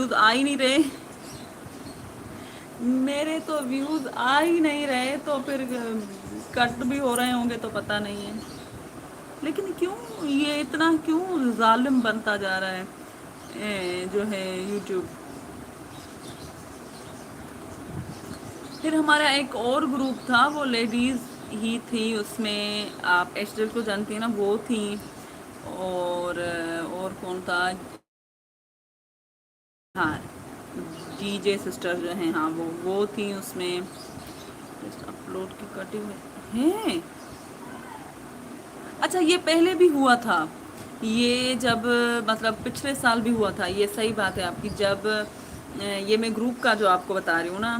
Views آ ہی نہیں رہے، میرے تو ویوز آ ہی نہیں رہے، تو پھر کٹ بھی ہو رہے ہوں گے تو پتہ نہیں ہے، لیکن کیوں یہ اتنا کیوں ظالم بنتا جا رہا ہے جو ہے یوٹیوب۔ پھر ہمارا ایک اور گروپ تھا، وہ لیڈیز ہی تھی اس میں، آپ ایشٹر کو جانتی ہیں نا، وہ تھیں، اور کون تھا، ہاں ڈی جے سسٹر جو ہیں، ہاں وہ تھیں اس میں، اپلوڈ کی کٹنگ میں ہیں۔ اچھا یہ پہلے بھی ہوا تھا، یہ جب مطلب پچھلے سال بھی ہوا تھا، یہ صحیح بات ہے آپ کی، جب یہ میں گروپ کا جو آپ کو بتا رہی ہوں نا،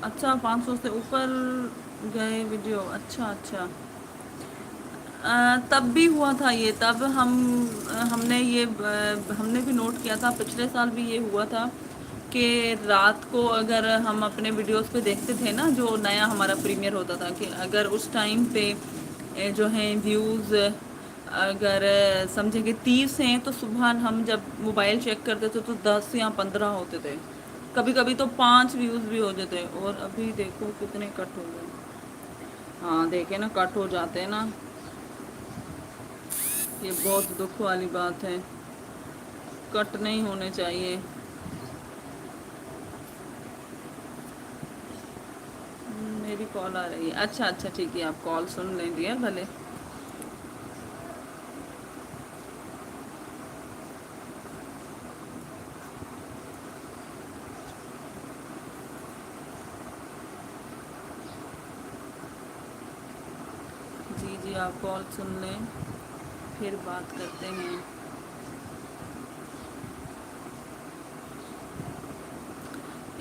اچھا 500 سے اوپر گئے ویڈیو، اچھا اچھا، تب بھی ہوا تھا یہ، تب ہم نے یہ ہم نے بھی نوٹ کیا تھا، پچھلے سال بھی یہ ہوا تھا کہ رات کو اگر ہم اپنے ویڈیوز پہ دیکھتے تھے نا، جو نیا ہمارا پریمیئر ہوتا تھا، کہ اگر اس ٹائم پہ جو ہیں ویوز اگر سمجھیں کہ 30 ہیں، تو صبح ہم جب موبائل چیک کرتے تھے تو 10 یا 15 ہوتے تھے، کبھی کبھی تو 5 ویوز بھی ہو جاتے، اور ابھی دیکھو کتنے کٹ ہو گئے، ہاں دیکھیں نا کٹ ہو جاتے ہیں نا، یہ بہت دکھ والی بات ہے، کٹ نہیں ہونے چاہیے۔ میری کال آ رہی ہے، اچھا اچھا ٹھیک ہے، آپ کال سن لیں گے بھلے۔ جی جی آپ کال سن لیں، پھر بات کرتے ہیں۔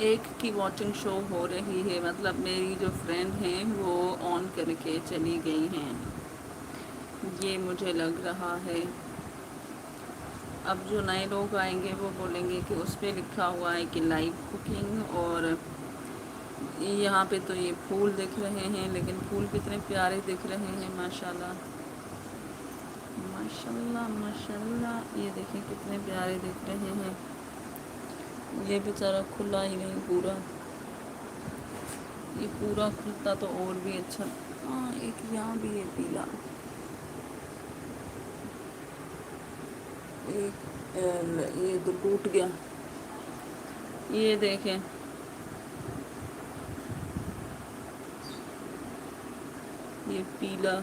ایک کی واچنگ شو ہو رہی ہے، مطلب میری جو فرینڈ ہیں وہ آن کر کے چلی گئی ہیں، یہ مجھے لگ رہا ہے۔ اب جو نئے لوگ آئیں گے وہ بولیں گے کہ اس پہ لکھا ہوا ہے کہ لائیو کوکنگ، اور یہاں پہ تو یہ پھول دکھ رہے ہیں، لیکن پھول کتنے پیارے دکھ رہے ہیں، ماشاءاللہ ماشاء اللہ ماشاء اللہ، یہ دیکھیں کتنے پیارے دکھ رہے ہیں، یہ بیچارہ کھلا ہی نہیں پورا، یہ پورا کھلتا تو اور بھی اچھا، ہاں ایک یہاں بھی ہے پیلا، ایک یہ تو ٹوٹ گیا، یہ دیکھیں یہ پیلا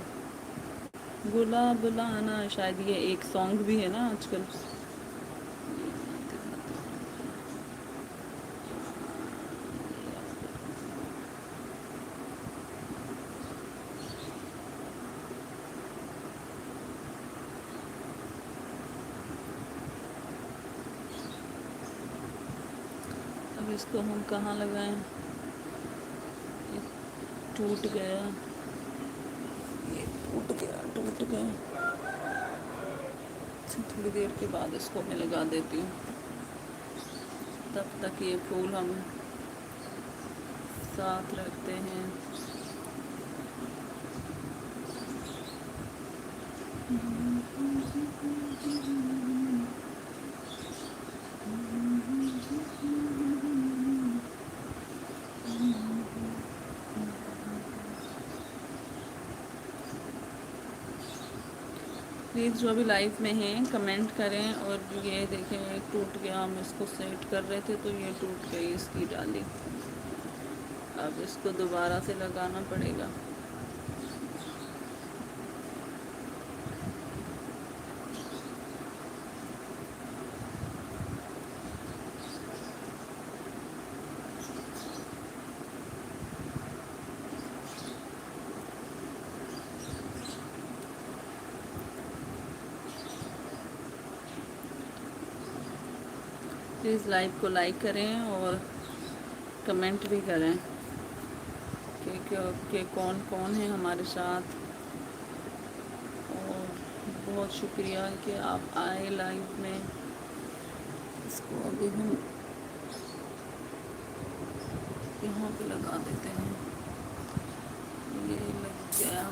گلاب لانا، شاید یہ ایک سانگ بھی ہے نا آج کل، اب اس کو ہم کہاں لگائیں، یہ ٹوٹ گیا، یہ ٹوٹ گیا ٹوٹ گیا، اچھا تھوڑی دیر کے بعد اس کو میں لگا دیتی ہوں، تب تک یہ پھول ہم ساتھ رکھتے ہیں۔ پلیز جو بھی لائف میں ہیں کمنٹ کریں، اور یہ دیکھیں ایک ٹوٹ گیا، ہم اس کو سیٹ کر رہے تھے تو یہ ٹوٹ گئی، اس کی ڈالی، اب اس کو دوبارہ سے لگانا پڑے گا۔ پلیز لائیو کو لائک کریں اور کمنٹ بھی کریں کہ کون کون ہے ہمارے ساتھ، اور بہت شکریہ کہ آپ آئے لائیو میں۔ اس کو ابھی ہم یہاں پہ لگا دیتے ہیں، یہ لگ گیا،